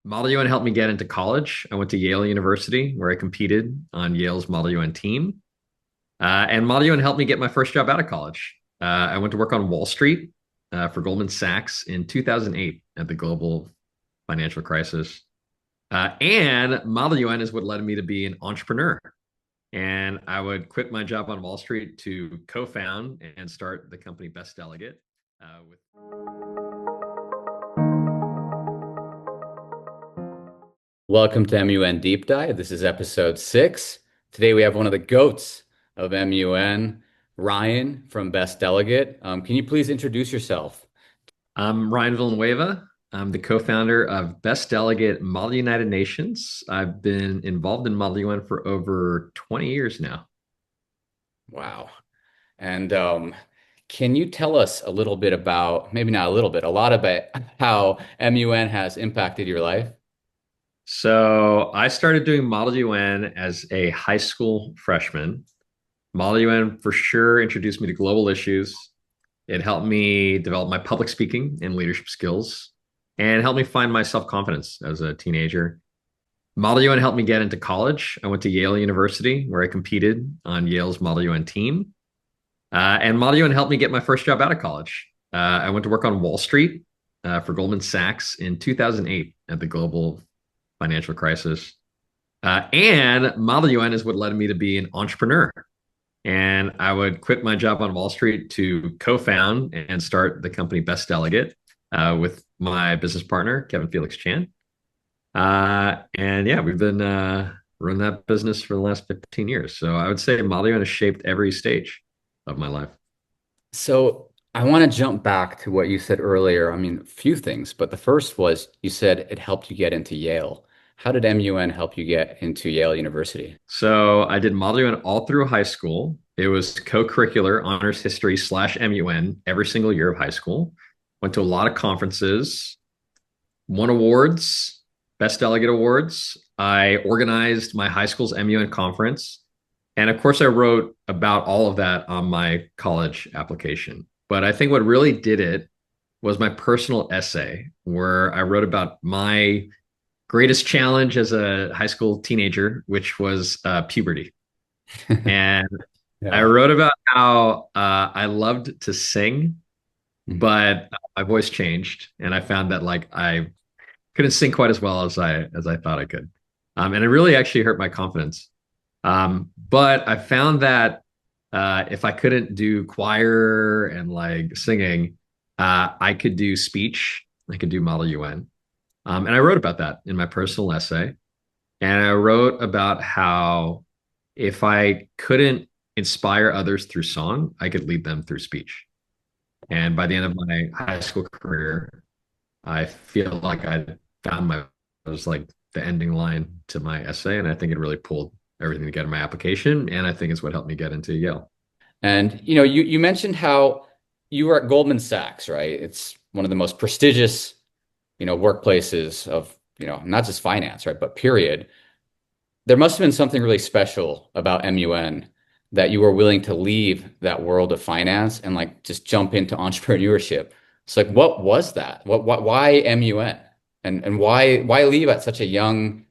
Model UN helped me get into college. I went to Yale University where I competed on Yale's Model UN team. And Model UN helped me get my first job out of college. I went to work on Wall Street for Goldman Sachs in 2008 at the global financial crisis. And Model UN is what led me to be an entrepreneur. And I would quit my job on Wall Street to co-found and start the company Best Delegate. With Welcome to MUN Deep Dive. This is episode 6. Today we have one of the goats of MUN, Ryan from Best Delegate. Can you please introduce yourself? I'm Ryan Villanueva. I'm the co-founder of Best Delegate Model United Nations. I've been involved in Model UN for over 20 years now. Wow. And can you tell us a little bit about, maybe not a little bit, a lot about how MUN has impacted your life? So I started doing Model UN as a high school freshman. Model UN for sure introduced me to global issues. It helped me develop my public speaking and leadership skills and helped me find my self-confidence as a teenager. Model UN helped me get into college. I went to Yale University where I competed on Yale's Model UN team. And Model UN helped me get my first job out of college. I went to work on Wall Street for Goldman Sachs in 2008 at the global financial crisis. And Model UN is what led me to be an entrepreneur. And I would quit my job on Wall Street to co-found and start the company Best Delegate with my business partner, Kevin Felix Chan. And yeah, we've been running that business for the last 15 years. So I would say Model UN has shaped every stage of my life. So I want to jump back to what you said earlier. I mean, a few things, but the first was you said it helped you get into Yale. How did MUN help you get into Yale University? So I did Model UN all through high school. It was co-curricular honors history / MUN every single year of high school. Went to a lot of conferences, won awards, Best Delegate awards. I organized my high school's MUN conference. And of course, I wrote about all of that on my college application. But I think what really did it was my personal essay, where I wrote about my greatest challenge as a high school teenager, which was puberty. And I Yeah. wrote about how I loved to sing, Mhm. but my voice changed, and I found that like I couldn't sing quite as well as I thought I could, and it really actually hurt my confidence. But I found that if I couldn't do choir and like singing, I could do speech. I could do Model UN. And I wrote about that in my personal essay. And I wrote about how if I couldn't inspire others through song, I could lead them through speech. And by the end of my high school career, I feel like I found my, it was like the ending line to my essay. And I think it really pulled everything together in my application. And I think it's what helped me get into Yale. And you mentioned how you were at Goldman Sachs, right? It's one of the most prestigious, workplaces of, not just finance, right, but period. There must have been something really special about MUN that you were willing to leave that world of finance and like just jump into entrepreneurship. So like what was that? Why MUN? And why leave at such a young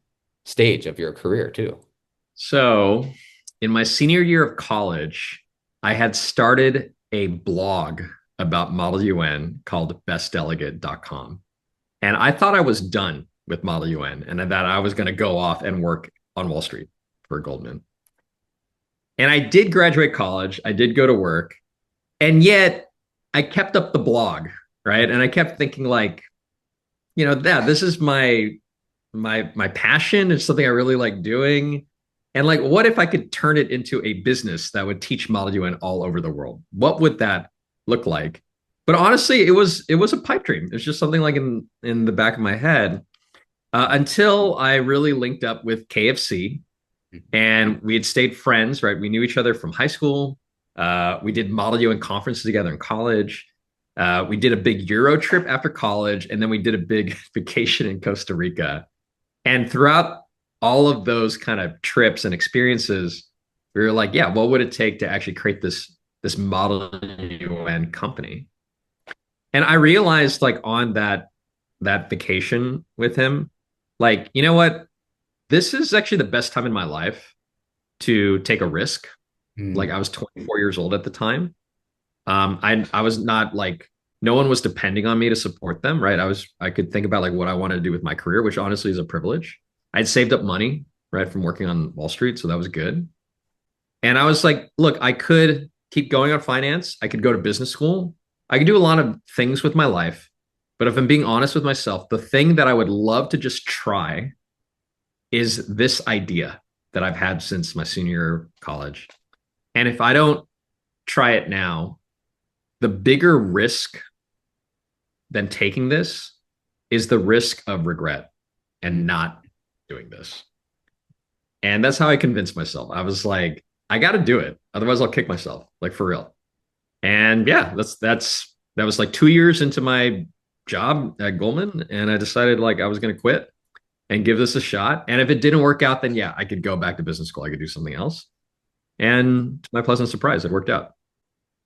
stage of your career too? So in my senior year of college, I had started a blog about Model UN called bestdelegate.com. And I thought I was done with Model UN and that I was going to go off and work on Wall Street for Goldman. And I did graduate college, I did go to work, and yet I kept up the blog, right? And I kept thinking like, yeah, this is my passion. It's something I really like doing. And like, what if I could turn it into a business that would teach Model UN all over the world? What would that look like? But honestly, it was a pipe dream. It's just something like in the back of my head until I really linked up with KFC, and we had stayed friends. Right, we knew each other from high school. We did Model UN conferences together in college. We did a big Euro trip after college, and then we did a big vacation in Costa Rica. And throughout all of those kind of trips and experiences, we were like, yeah, what would it take to actually create this Model UN company? And I realized like on that vacation with him like, you know what? This is actually the best time in my life to take a risk. Like Mm. I was 24 years old at the time. I was not like no one was depending on me to support them, right? I could think about like what I wanted to do with my career, which honestly is a privilege. I'd saved up money, right, from working on Wall Street, so that was good. And I was like, look, I could keep going on finance. I could go to business school. I could do a lot of things with my life. But if I'm being honest with myself, the thing that I would love to just try is this idea that I've had since my senior year of college. And if I don't try it now, the bigger risk than taking this is the risk of regret and not doing this. And that's how I convinced myself. I was like, I got to do it. Otherwise, I'll kick myself, like for real. And yeah, that was like 2 years into my job at Goldman. And I decided like I was going to quit and give this a shot. And if it didn't work out, then yeah, I could go back to business school. I could do something else. And to my pleasant surprise, it worked out.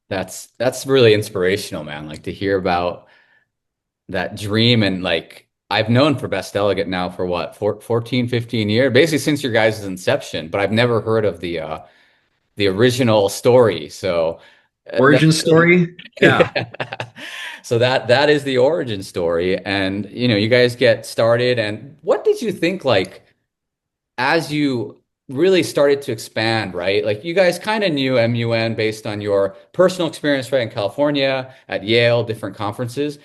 That's really inspirational, man. Like to hear about that dream. And like I've known for Best Delegate now for what, 14, 15 years, basically since your guys' inception, but I've never heard of the original story. So Origin that's story. Yeah. yeah. So that is the origin story. And you guys get started. And what did you think like as you really started to expand, right? Like you guys kind of knew MUN based on your personal experience, right, in California, at Yale, different conferences.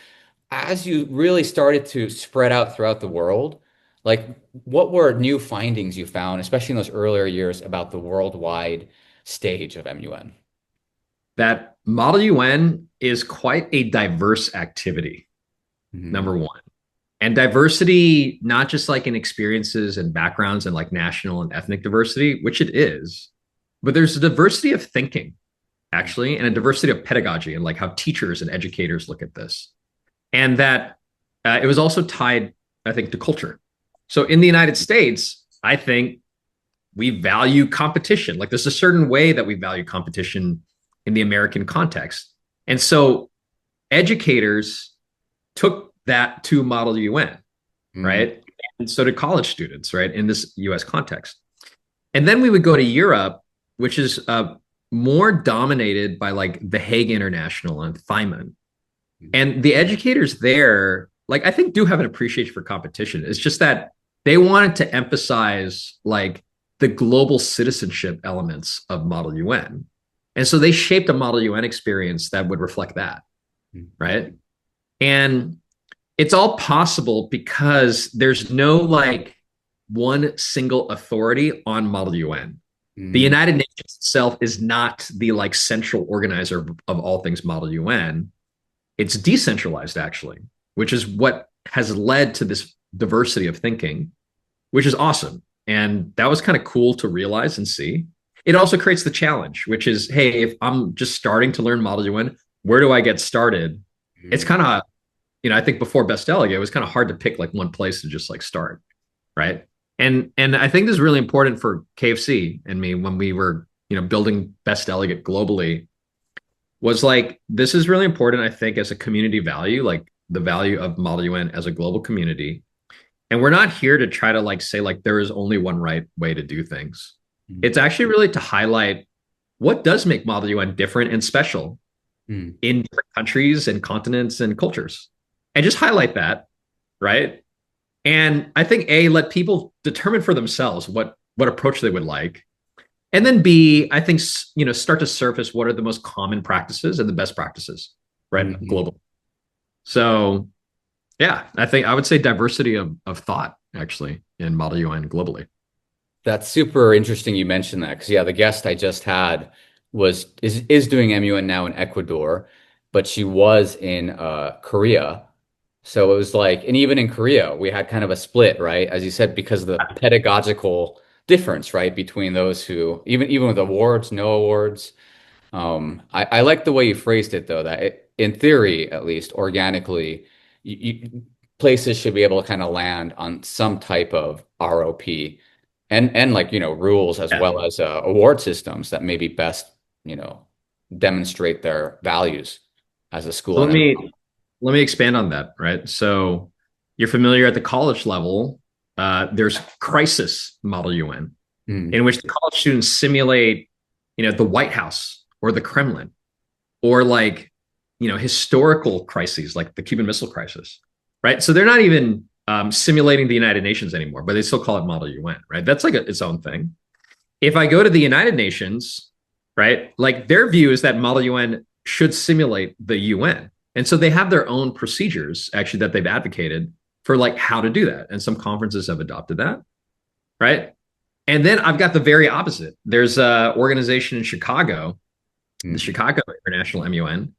As you really started to spread out throughout the world, like what were new findings you found, especially in those earlier years, about the worldwide stage of MUN? That Model UN is quite a diverse activity, Mhm. number one. And diversity, not just like in experiences and backgrounds and like national and ethnic diversity, which it is, but there's a diversity of thinking, actually, and a diversity of pedagogy and like how teachers and educators look at this. And that it was also tied, I think, to culture. So in the United States, I think we value competition. Like there's a certain way that we value competition in the American context. And so educators took that to Model UN, Mhm. right? And so did college students, right, in this US context. And then we would go to Europe, which is more dominated by like the Hague International and Feynman. And the educators there, like I think, do have an appreciation for competition. It's just that they wanted to emphasize like the global citizenship elements of Model UN. And so they shaped a Model UN experience that would reflect that, right? And it's all possible because there's no like one single authority on Model UN. The Mhm. United Nations itself is not the like central organizer of all things Model UN. It's decentralized actually, which is what has led to this diversity of thinking, which is awesome. And that was kind of cool to realize and see. It also creates the challenge, which is, hey, if I'm just starting to learn Model UN, where do I get started? It's Mhm. kind of, I think before Best Delegate, it was kind of hard to pick like one place to just like start, right? And I think this is really important for KFC and me when we were, building Best Delegate globally was like this is really important, I think, as a community value, like the value of Model UN as a global community. And we're not here to try to like say like there is only one right way to do things. It's actually really to highlight what does make Model UN different and special Mhm. in different countries and continents and cultures. And just highlight that, right? And I think A, let people determine for themselves what approach they would like. And then B, I think start to surface what are the most common practices and the best practices, right? Mhm. Global. So yeah, I think I would say diversity of thought actually in Model UN globally. That's super interesting you mentioned that because yeah, the guest I just had is doing MUN now in Ecuador, but she was in Korea. So it was like, and even in Korea, we had kind of a split, right? As you said, because of the pedagogical difference, right, between those who even with awards, no awards. I like the way you phrased it though, that in theory, at least organically, places should be able to kind of land on some type of ROP and like, rules as Yeah. well as award systems that maybe best, you know, demonstrate their values as a school So and let as me let me expand on that, right? So you're familiar at the college level. there's crisis model UN, Mm. in which the college students simulate, the White House or the Kremlin, or like, historical crises like the Cuban Missile Crisis, right? So they're not even simulating the United Nations anymore, but they still call it model UN, right? That's like its own thing. If I go to the United Nations, right, like their view is that model UN should simulate the UN. And so they have their own procedures actually that they've advocated for like how to do that. And some conferences have adopted that, right? And then I've got the very opposite. There's an organization in Chicago, the Chicago International MUN,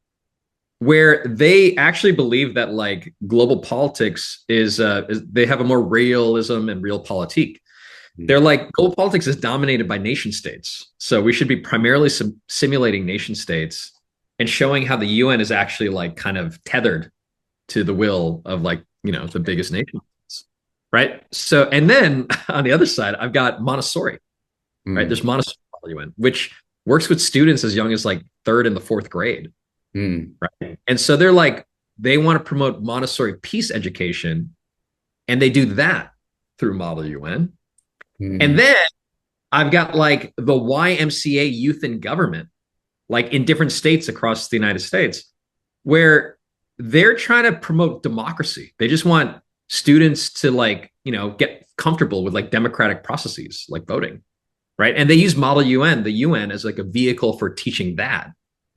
where they actually believe that like global politics is they have a more realism and realpolitik. They're like global politics is dominated by nation states, so we should be primarily simulating nation states and showing how the UN is actually like kind of tethered to the will of like the biggest nations, right? So and then on the other side, I've got Montessori, right? There's Montessori UN, which works with students as young as like third and the fourth grade. Right. And so they're like, they want to promote Montessori peace education, and they do that through Model UN. And then I've got like the YMCA Youth in Government, like in different states across the United States, where they're trying to promote democracy. They just want students to like, get comfortable with like democratic processes, like voting, right? And they use Model UN, the UN, as like a vehicle for teaching that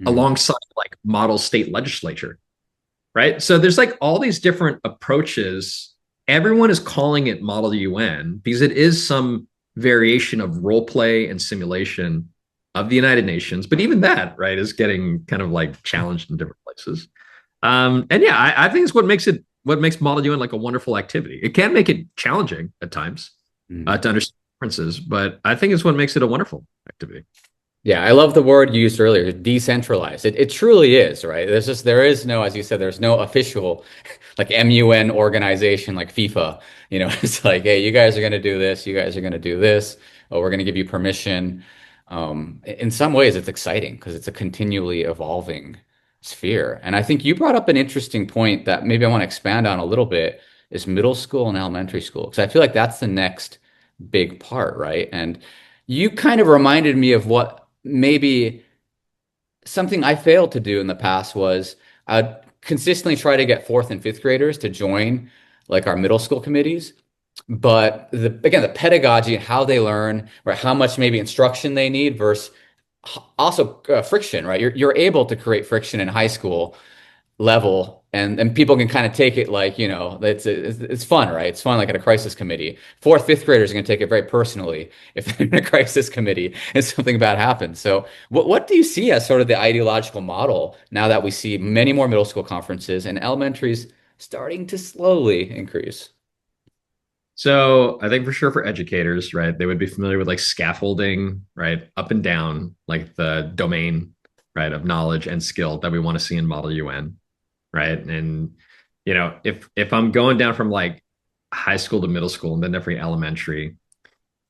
alongside like model state legislature, right? So there's like all these different approaches. Everyone is calling it Model UN because it is some variation of role play and simulation of the United Nations. But even that, right, is getting kind of like challenged in different places. And yeah, I think it's what makes Model UN like a wonderful activity. It can make it challenging at times to understand differences, but I think it's what makes it a wonderful activity. Yeah, I love the word you used earlier, decentralized. It truly is, right? There is no, as you said, there's no official like MUN organization like FIFA. It's like, hey, you guys are going to do this, you guys are going to do this. Oh, we're going to give you permission. In some ways, it's exciting because it's a continually evolving sphere. And I think you brought up an interesting point that maybe I want to expand on a little bit is middle school and elementary school, because I feel like that's the next big part, right? And you kind of reminded me of what maybe something I failed to do in the past was I'd consistently try to get fourth and fifth graders to join like our middle school committees. But again, the pedagogy and how they learn, right? How much maybe instruction they need versus also friction, right? You're able to create friction in high school level, and people can kind of take it like, it's fun, right? It's fun like at a crisis committee. Fourth, fifth graders are going to take it very personally if they're in a crisis committee and something bad happens. So what do you see as sort of the ideological model now that we see many more middle school conferences and elementaries starting to slowly increase? So I think for sure for educators, right, they would be familiar with like scaffolding, right, up and down, like the domain, right, of knowledge and skill that we want to see in Model UN, right? And if I'm going down from like high school to middle school and then definitely elementary,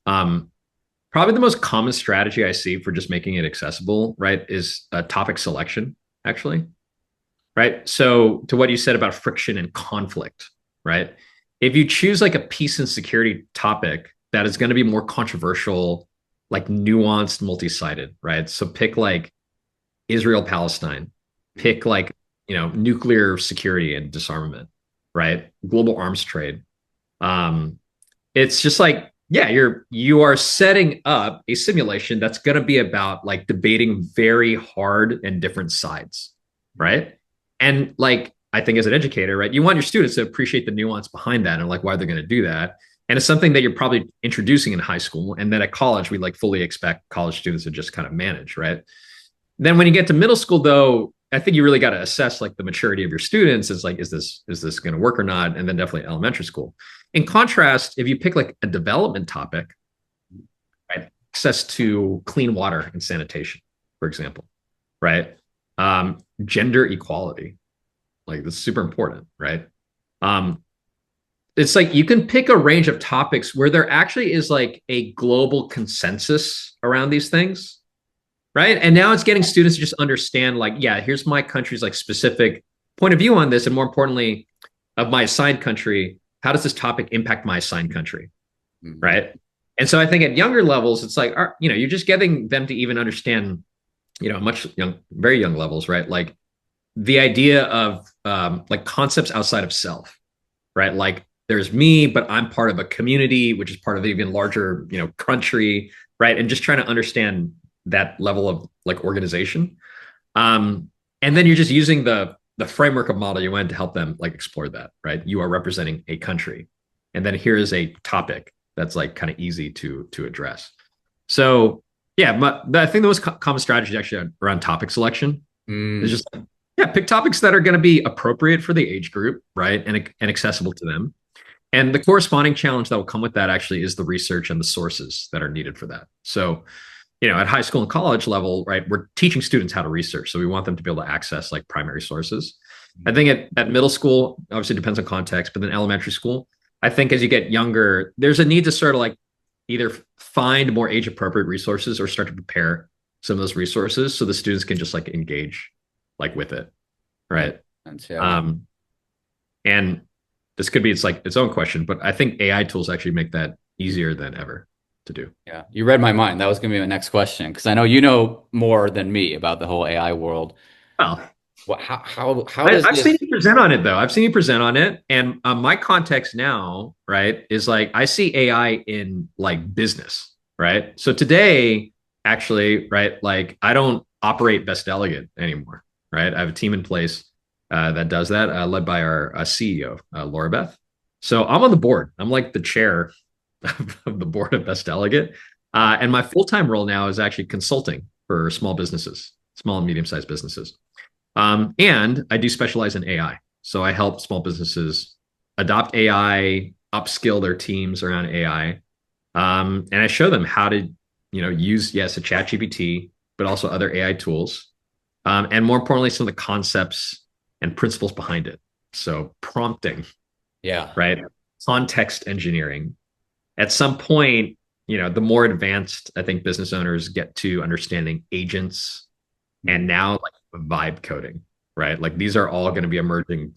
probably the most common strategy I see for just making it accessible, right, is topic selection, actually, right? So to what you said about friction and conflict, right? If you choose like a peace and security topic that is going to be more controversial, like nuanced, multi-sided, right? So pick like Israel, Palestine, pick like, nuclear security and disarmament, right? Global arms trade. It's just like, yeah, you are setting up a simulation that's going to be about like debating very hard and different sides, right? And like, I think as an educator, right, you want your students to appreciate the nuance behind that and like why they're going to do that. And it's something that you're probably introducing in high school. And then at college, we like fully expect college students to just kind of manage, right? Then when you get to middle school, though, I think you really got to assess like the maturity of your students. It's like, is this going to work or not? And then definitely elementary school. In contrast, if you pick like a development topic, right, access to clean water and sanitation, for example, right? Gender equality, like that's super important, right? It's like you can pick a range of topics where there actually is like a global consensus around these things, right? And now it's getting students to just understand like, yeah, here's my country's like specific point of view on this, and more importantly, of my assigned country, how does this topic impact my assigned country, Mhm. right? And so I think at younger levels, it's like, you're just getting them to even understand, very young levels, right? Like the idea of like concepts outside of self, right? Like there's me, but I'm part of a community, which is part of an even larger, country, right? And just trying to understand that level of like organization. Um, and then you're just using the framework of Model UN to help them like explore that, right? You are representing a country, and then here is a topic that's like kind of easy to address. So yeah, but I think the most common strategy is actually around topic selection. It's Mm, just yeah, pick topics that are going to be appropriate for the age group, right, and accessible to them. And the corresponding challenge that will come with that actually is the research and the sources that are needed for that. So at high school and college level, right, we're teaching students how to research. So we want them to be able to access like primary sources. I think at middle school, obviously it depends on context, but then elementary school, I think as you get younger, there's a need to sort of like either find more age appropriate resources or start to prepare some of those resources so the students can just like engage like with it. makes Right. sense. Yeah. Um, and this could be it's like its own question, but I think AI tools actually make that easier than ever to do. Yeah. You read my mind. That was going to be my next question because I know you know more than me about the whole AI world. Well, How does I've this? seen you present on it though. I've seen you present on it, and my context now, right, is like I see AI in like business, right. So today, actually, right, like I don't operate Best Delegate anymore, right. I have a team in place that does that, led by our CEO, Laura Beth. So I'm on the board. I'm like the chair of the board of Best Delegate, and my full time role now is actually consulting for small businesses, small and medium sized businesses. And I do specialize in AI. So I help small businesses adopt AI, upskill their teams around AI. And I show them how to, use, yes, a chat GPT, but also other AI tools. And more importantly, some of the concepts and principles behind it. So prompting, Yeah. right? Context engineering. At some point, the more advanced I think business owners get to understanding agents and now like vibe coding, right? Like these are all going to be emerging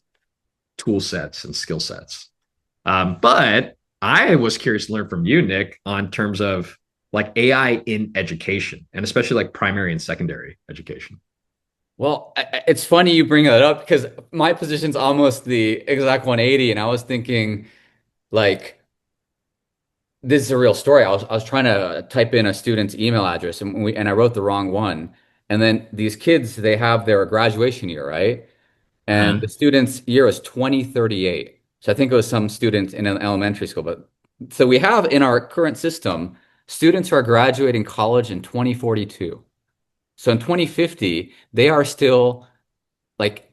tool sets and skill sets. But I was curious to learn from you, Nick, on terms of like AI in education and especially like primary and secondary education. Well, it's funny you bring that up because my position's almost the exact 180, and I was thinking like this is a real story. I was trying to type in a student's email address and I wrote the wrong one. And then these kids, they have their graduation year, right? And the Uh-huh. student's year is 2038. So I think it was some student in an elementary school. But so we have in our current system students who are graduating college in 2042. So in 2050, they are still like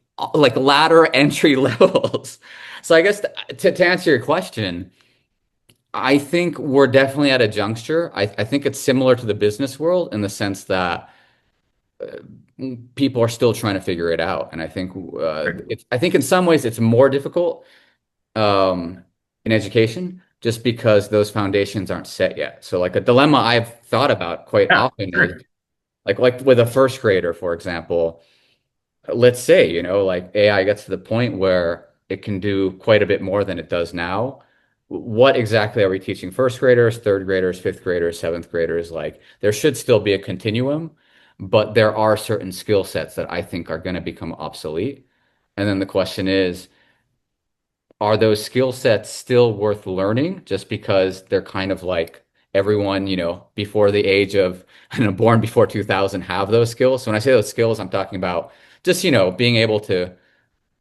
latter entry levels. So I guess to answer your question, I think we're definitely at a juncture. I think it's similar to the business world in the sense that people are still trying to figure it out. And I think in some ways it's more difficult in education just because those foundations aren't set yet. So like a dilemma I've thought about quite Yeah, often is sure. like with a first grader, for example, let's say, like AI gets to the point where it can do quite a bit more than it does now. What exactly are we teaching first graders, third graders, fifth graders, seventh graders? Like there should still be a continuum, but there are certain skill sets that I think are going to become obsolete. And then the question is, are those skill sets still worth learning just because they're kind of like everyone, before the age of, born before 2000 have those skills? So when I say those skills, I'm talking about just, being able to,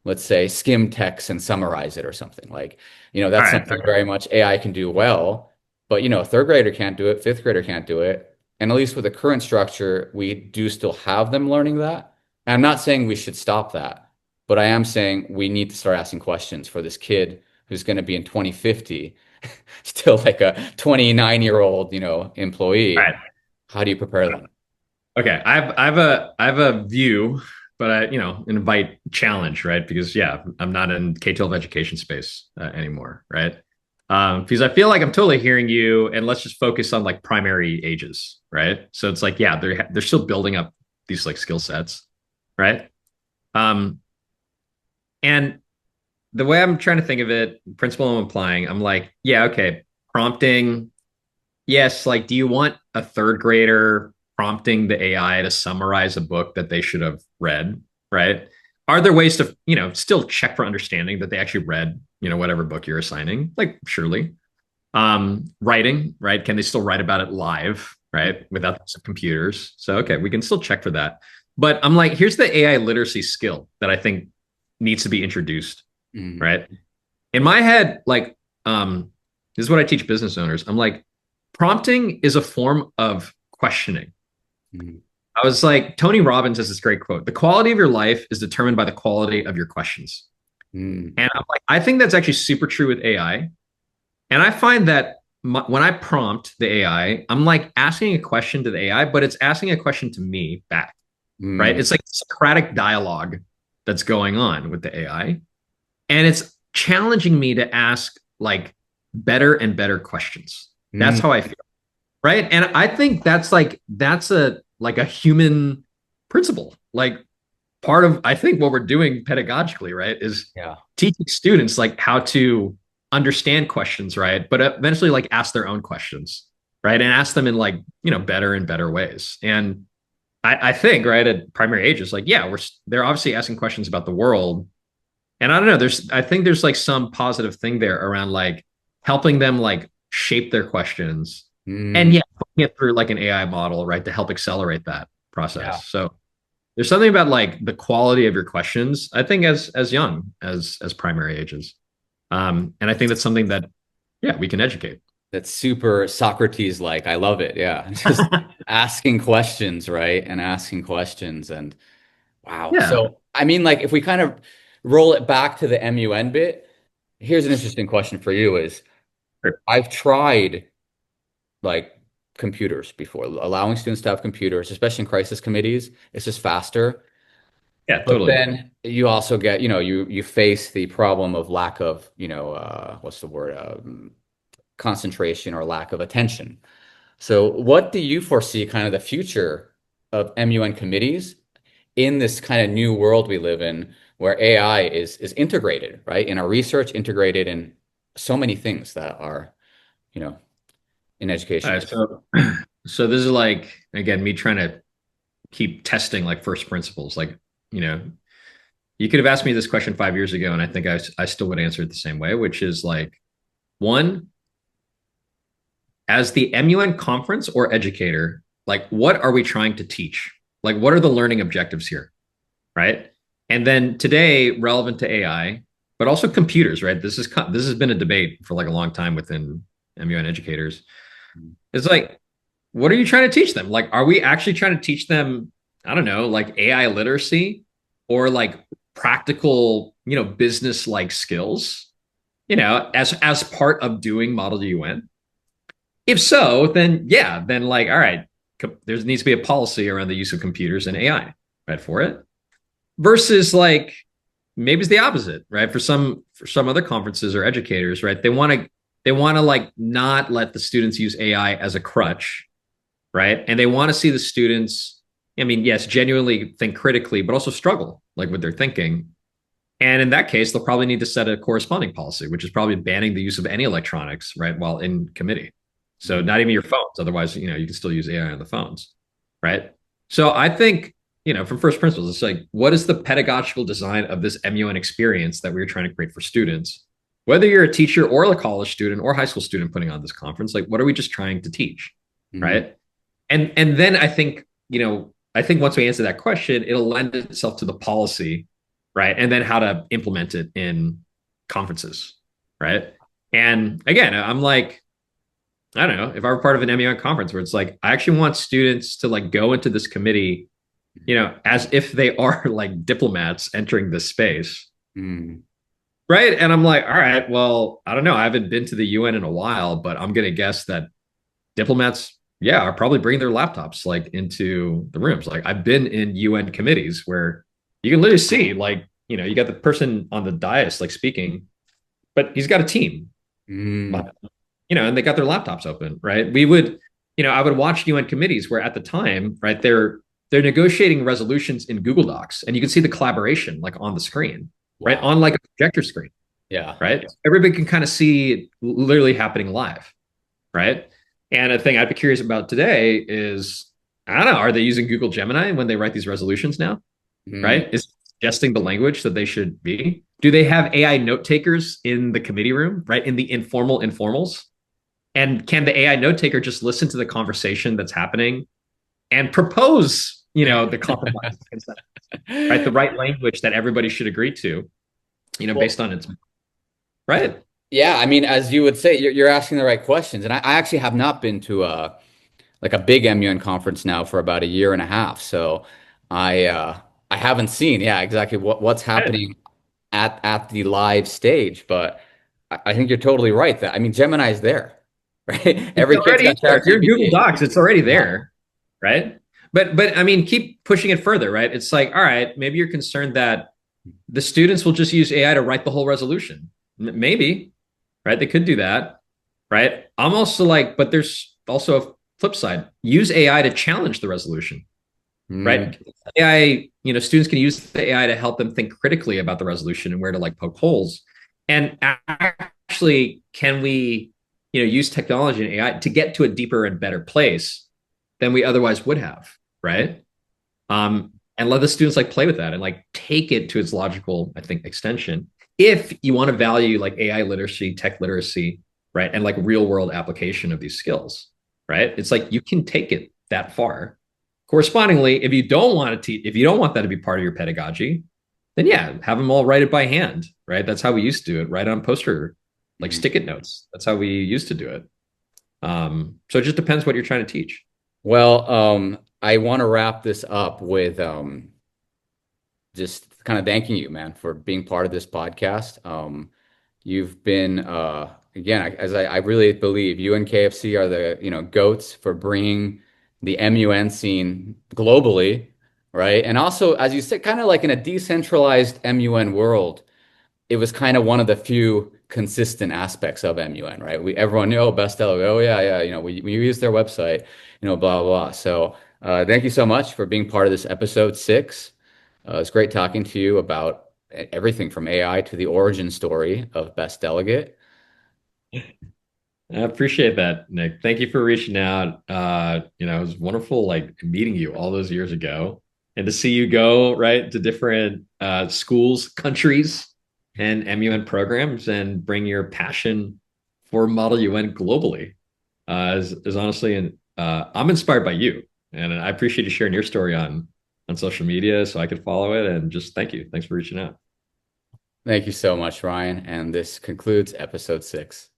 let's say, skim text and summarize it or something like, All that's right. something Okay. very much AI can do well, but, a third grader can't do it, fifth grader can't do it. And at least with the current structure, we do still have them learning that. And I'm not saying we should stop that, but I am saying we need to start asking questions for this kid who's going to be in 2050, still like a 29-year-old, All employee. right. How do you prepare them? Okay. I have a view, but I, invite challenge, right? Because yeah, I'm not in K-12 education space anymore, right? Because I feel like I'm totally hearing you, and let's just focus on like primary ages, right? So it's like, yeah, they're still building up these like skill sets, right? Um, and the way I'm trying to think of it, principle I'm applying, I'm like, yeah, okay, prompting. Yes, like, do you want a third grader prompting the AI to summarize a book that they should have read, right? Are there ways to, still check for understanding that they actually read, whatever book you're assigning? Like, surely. Writing, right? Can they still write about it live, right? Without the use of computers. So, okay, we can still check for that. But I'm like, here's the AI literacy skill that I think needs to be introduced, right? In my head, like, this is what I teach business owners. I'm like, prompting is a form of questioning. I was like, Tony Robbins has this great quote: the quality of your life is determined by the quality of your questions. And I'm like, I think that's actually super true with AI. And I find that when I prompt the AI, I'm like asking a question to the AI, but it's asking a question to me back, right? It's like Socratic dialogue that's going on with the AI. And it's challenging me to ask like better and better questions. That's how I feel. Right. And I think that's a human principle. Like part of, I think, what we're doing pedagogically, right, is teaching students like how to understand questions, right, but eventually like ask their own questions, right, and ask them in like, better and better ways. And I think, right, at primary ages, like, yeah, they're obviously asking questions about the world. And I don't know, I think there's like some positive thing there around like helping them like shape their questions. And putting it through like an AI model, right, to help accelerate that process. So there's something about like the quality of your questions, I think, as young as primary ages. And I think that's something that, we can educate. That's super Socrates like. I love it. Yeah. Just asking questions, right? And asking questions. And wow. Yeah. So, I mean, like if we kind of roll it back to the MUN bit, here's an interesting question for you is I've tried like computers before, allowing students to have computers, especially in crisis committees. It's just faster. Yeah, But totally. then you also get, you face the problem of lack of, what's the word? Concentration or lack of attention. So what do you foresee kind of the future of MUN committees in this kind of new world we live in where AI is integrated, right? In our research, integrated in so many things that are, in education. All right, so this is like, again, me trying to keep testing like first principles. Like, you could have asked me this question 5 years ago, and I think I still would answer it the same way, which is like, one, as the MUN conference or educator, like, what are we trying to teach? Like, what are the learning objectives here? Right. And then today, relevant to AI, but also computers, right? This has been a debate for like a long time within MUN educators. It's like, what are you trying to teach them? Like, are we actually trying to teach them, I don't know, like AI literacy or like practical, business like skills, as part of doing Model UN? If so, then like, all right, there needs to be a policy around the use of computers and AI, right, for it. Versus like maybe it's the opposite, right? For some other conferences or educators, right? They want to like not let the students use AI as a crutch, right? And they want to see the students, I mean, yes, genuinely think critically, but also struggle like with their thinking. And in that case, they'll probably need to set a corresponding policy, which is probably banning the use of any electronics, right, while in committee. So not even your phones. Otherwise, you can still use AI on the phones, right? So I think, from first principles, it's like, what is the pedagogical design of this MUN experience that we're trying to create for students? Whether you're a teacher or a college student or high school student putting on this conference, like, what are we just trying to teach, right? And then I think, once we answer that question, it'll lend itself to the policy, right? And then how to implement it in conferences, right? And again, I'm like, I don't know, if I were part of an MUN conference where it's like, I actually want students to like go into this committee, as if they are like diplomats entering this space. Right. And I'm like, all right, well, I don't know. I haven't been to the UN in a while, but I'm going to guess that diplomats, are probably bringing their laptops like into the rooms. Like I've been in UN committees where you can literally see like, you got the person on the dais like speaking, but he's got a team. And they got their laptops open, right? We would, I would watch UN committees where at the time, right, they're negotiating resolutions in Google Docs, and you can see the collaboration like on the screen, right, on like a projector screen. Yeah. right? Everybody can kind of see it literally happening live, right? And a thing I'd be curious about today is, I don't know, are they using Google Gemini when they write these resolutions now, Mm. right? Is it suggesting the language that they should be? Do they have AI note takers in the committee room, right? In the informal informals? And can the AI note taker just listen to the conversation that's happening and propose, the compromise, right? The right language that everybody should agree to, Well, based on its right. yeah, I mean, as you would say, you're asking the right questions. And I actually have not been to a big MUN conference now for about a year and a half. So I haven't seen, yeah, exactly what's happening at the live stage. But I think you're totally right that I mean Gemini is there, right? It's Every kid's already got there. If you're in Google ChatGPT. Docs, it's already Yeah. there, right? But I mean, keep pushing it further, right? It's like, all right, maybe you're concerned that the students will just use AI to write the whole resolution. Maybe, right? They could do that, right? I'm also like, but there's also a flip side. Use AI to challenge the resolution, Mm. right? AI, students can use the AI to help them think critically about the resolution and where to like poke holes. And actually, can we, use technology and AI to get to a deeper and better place than we otherwise would have, right? And let the students like play with that and like take it to its logical, I think, extension. If you want to value like AI literacy, tech literacy, right, and like real world application of these skills, right? It's like you can take it that far. Correspondingly, if you don't want to teach, if you don't want that to be part of your pedagogy, then yeah, have them all write it by hand, right? That's how we used to do it, write on poster, like Mhm. stick it notes. That's how we used to do it. So it just depends what you're trying to teach. Well, I want to wrap this up with just kind of thanking you, man, for being part of this podcast. You've been, again, I really believe you and KFC are the, goats for bringing the MUN scene globally, right? And also, as you said, kind of like in a decentralized MUN world, it was kind of one of the few consistent aspects of MUN, right? Everyone knew, oh, Best Delegate, oh yeah, yeah, we use their website, blah blah blah. So thank you so much for being part of this episode 6. It's great talking to you about everything from AI to the origin story of Best Delegate. I appreciate that, Nick. Thank you for reaching out. It was wonderful like meeting you all those years ago and to see you go right to different schools, countries, and MUN programs and bring your passion for Model UN globally. Is honestly, and I'm inspired by you, and I appreciate you sharing your story on social media so I could follow it. And just thank you. Thanks for reaching out. Thank you so much, Ryan. And this concludes episode 6.